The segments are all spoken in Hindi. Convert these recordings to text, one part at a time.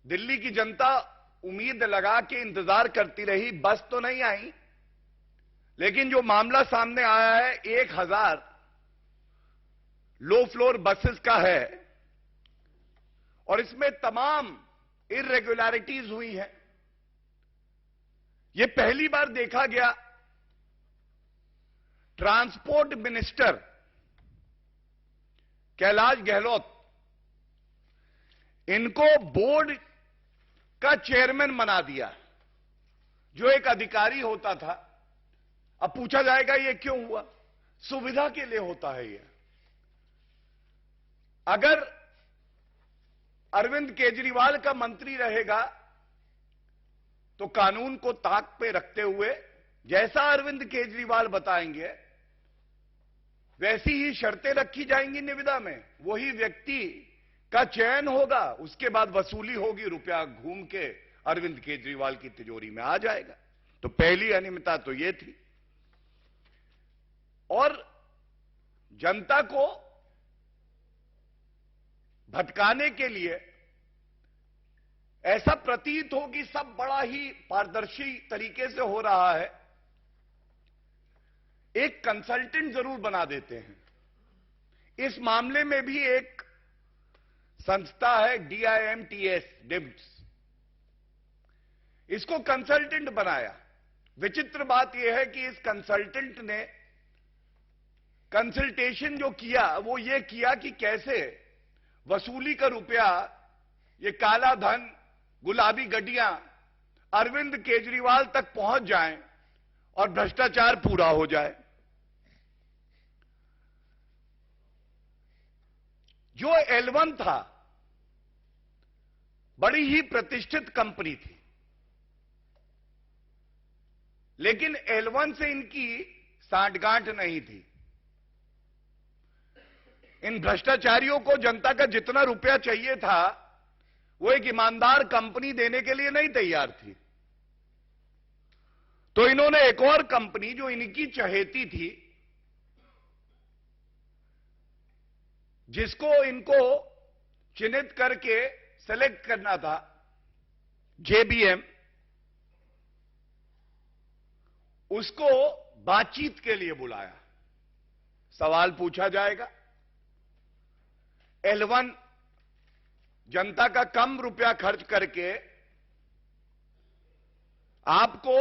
दिल्ली की जनता उम्मीद लगा के इंतजार करती रही। बस तो नहीं आई, लेकिन जो मामला सामने आया है 1000 लो फ्लोर बसेस का है और इसमें तमाम इर्रेगुलरिटीज हुई हैं। यह पहली बार देखा गया। ट्रांसपोर्ट मिनिस्टर कैलाश गहलोत, इनको बोर्ड का चेयरमैन बना दिया, जो एक अधिकारी होता था। अब पूछा जाएगा ये क्यों हुआ? सुविधा के लिए होता है ये। अगर अरविंद केजरीवाल का मंत्री रहेगा तो कानून को ताक पे रखते हुए जैसा अरविंद केजरीवाल बताएंगे वैसी ही शर्तें रखी जाएंगी निविदा में। वही व्यक्ति का चयन होगा, उसके बाद वसूली होगी, रुपया घूम के अरविंद केजरीवाल की तिजोरी में आ जाएगा। तो पहली अनियमितता तो यह थी। और जनता को भटकाने के लिए ऐसा प्रतीत हो कि सब बड़ा ही पारदर्शी तरीके से हो रहा है, एक कंसल्टेंट जरूर बना देते हैं। इस मामले में भी एक संस्था है DIMTS, इसको कंसल्टेंट बनाया। विचित्र बात यह है कि इस कंसल्टेंट ने कंसल्टेशन जो किया वो ये किया कि कैसे वसूली का रुपया, ये काला धन, गुलाबी गड्डियां अरविंद केजरीवाल तक पहुंच जाएं और भ्रष्टाचार पूरा हो जाए। जो L1 था, बड़ी ही प्रतिष्ठित कंपनी थी, लेकिन L1 से इनकी सांठगांठ नहीं थी। इन भ्रष्टाचारियों को जनता का जितना रुपया चाहिए था वो एक ईमानदार कंपनी देने के लिए नहीं तैयार थी। तो इन्होंने एक और कंपनी जो इनकी चहेती थी, जिसको इनको चिन्हित करके सेलेक्ट करना था, JBM, उसको बातचीत के लिए बुलाया। सवाल पूछा जाएगा, L1 जनता का कम रुपया खर्च करके आपको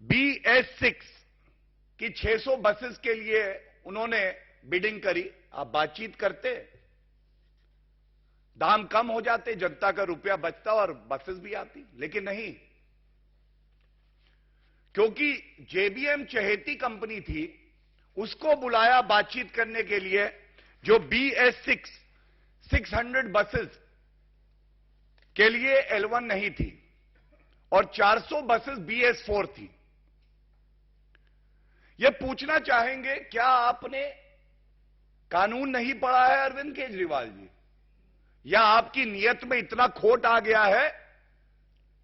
BS6 की 600 बसेस के लिए उन्होंने बिडिंग करी। आप बातचीत करते, दाम कम हो जाते, जनता का रुपया बचता और बसेस भी आती, लेकिन नहीं, क्योंकि JBM चहेती कंपनी थी, उसको बुलाया बातचीत करने के लिए, जो BS6 600 बसेस के लिए L1 नहीं थी और 400 बसेस BS4 थी। यह पूछना चाहेंगे, क्या आपने कानून नहीं पढ़ा है अरविंद केजरीवाल जी? या आपकी नीयत में इतना खोट आ गया है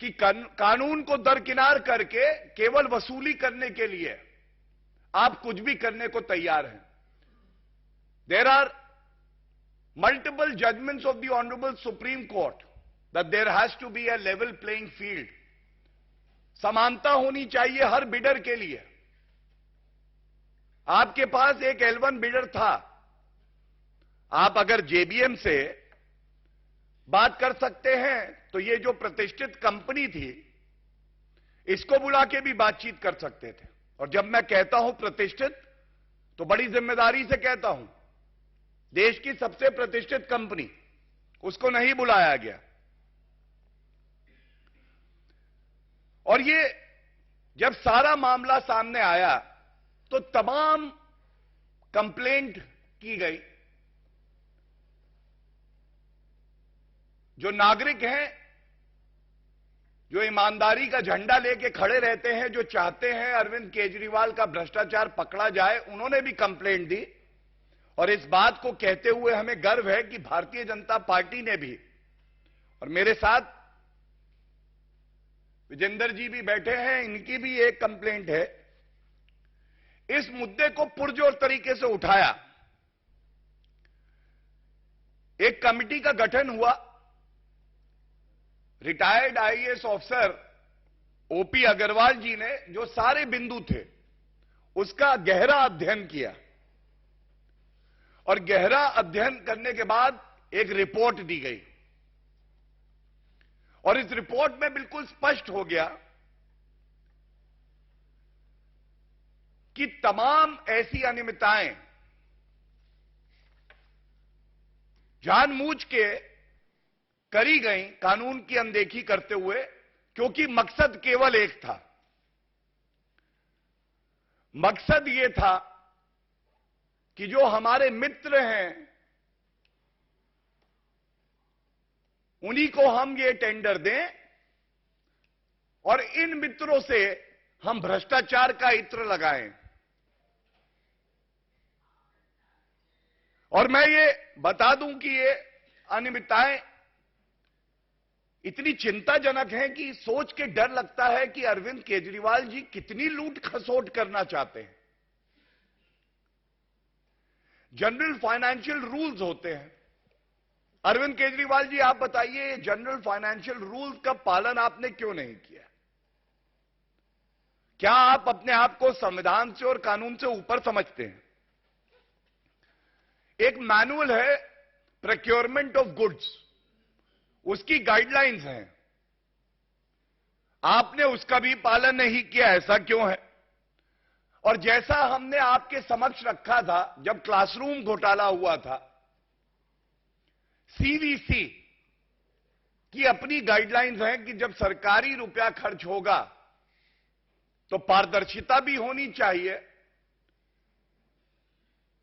कि कानून को दरकिनार करके केवल वसूली करने के लिए आप कुछ भी करने को तैयार हैं? There are multiple judgments of the Honorable Supreme Court that there has to be a level playing field. समानता होनी चाहिए हर बिडर के लिए। आपके पास एक L1 बिडर था, आप अगर JBM से बात कर सकते हैं तो ये जो प्रतिष्ठित कंपनी थी, इसको बुला के भी बातचीत कर सकते थे। और जब मैं कहता हूं प्रतिष्ठित, तो बड़ी जिम्मेदारी से कहता हूं, देश की सबसे प्रतिष्ठित कंपनी, उसको नहीं बुलाया गया। और ये जब सारा मामला सामने आया तो तमाम कंप्लेंट की गई। जो नागरिक हैं, जो ईमानदारी का झंडा लेके खड़े रहते हैं, जो चाहते हैं अरविंद केजरीवाल का भ्रष्टाचार पकड़ा जाए, उन्होंने भी कंप्लेंट दी। और इस बात को कहते हुए हमें गर्व है कि भारतीय जनता पार्टी ने भी, और मेरे साथ विजेंद्र जी भी बैठे हैं, इनकी भी एक कंप्लेंट है, इस मुद्दे को पुरजोर तरीके से उठाया। एक कमेटी का गठन हुआ retired IAS officer OP Agarwal ji ने जो सारे बिंदु थे उसका गहरा अध्ययन किया और गहरा अध्ययन करने के बाद एक रिपोर्ट दी गई और इस रिपोर्ट में बिल्कुल स्पष्ट हो गया कि तमाम ऐसी अनियमितताएं जानबूझ के करी गई कानून की अनदेखी करते हुए, क्योंकि मकसद केवल एक था। मकसद यह था कि जो हमारे मित्र हैं उन्हीं को हम ये टेंडर दें और इन मित्रों से हम भ्रष्टाचार का इत्र लगाएं। और मैं ये बता दूं कि ये अनियमितताएं इतनी चिंताजनक हैं कि सोच के डर लगता है कि अरविंद केजरीवाल जी कितनी लूट खसोट करना चाहते हैं। जनरल फाइनेंशियल रूल्स होते हैं। अरविंद केजरीवाल जी, आप बताइए, ये जनरल फाइनेंशियल रूल्स का पालन आपने क्यों नहीं किया? क्या आप अपने आप को संविधान से और कानून से ऊपर समझते हैं? एक मैनुअल है प्रोक्योरमेंट ऑफ गुड्स, उसकी गाइडलाइंस हैं, आपने उसका भी पालन नहीं किया। ऐसा क्यों है? और जैसा हमने आपके समक्ष रखा था जब क्लासरूम घोटाला हुआ था, सीवीसी की अपनी गाइडलाइंस हैं कि जब सरकारी रुपया खर्च होगा तो पारदर्शिता भी होनी चाहिए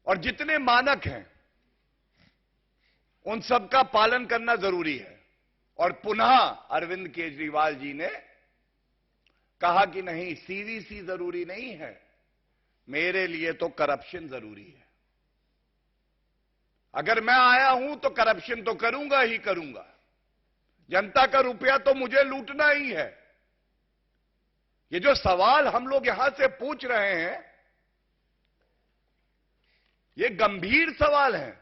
और जितने मानक हैं उन सब का पालन करना जरूरी है। और पुनः अरविंद केजरीवाल जी ने कहा कि नहीं, सीवीसी जरूरी नहीं है, मेरे लिए तो करप्शन जरूरी है। अगर मैं आया हूं तो करप्शन तो करूंगा ही करूंगा। जनता का रुपया तो मुझे लूटना ही है। ये जो सवाल हम लोग यहां से पूछ रहे हैं, ये गंभीर सवाल हैं।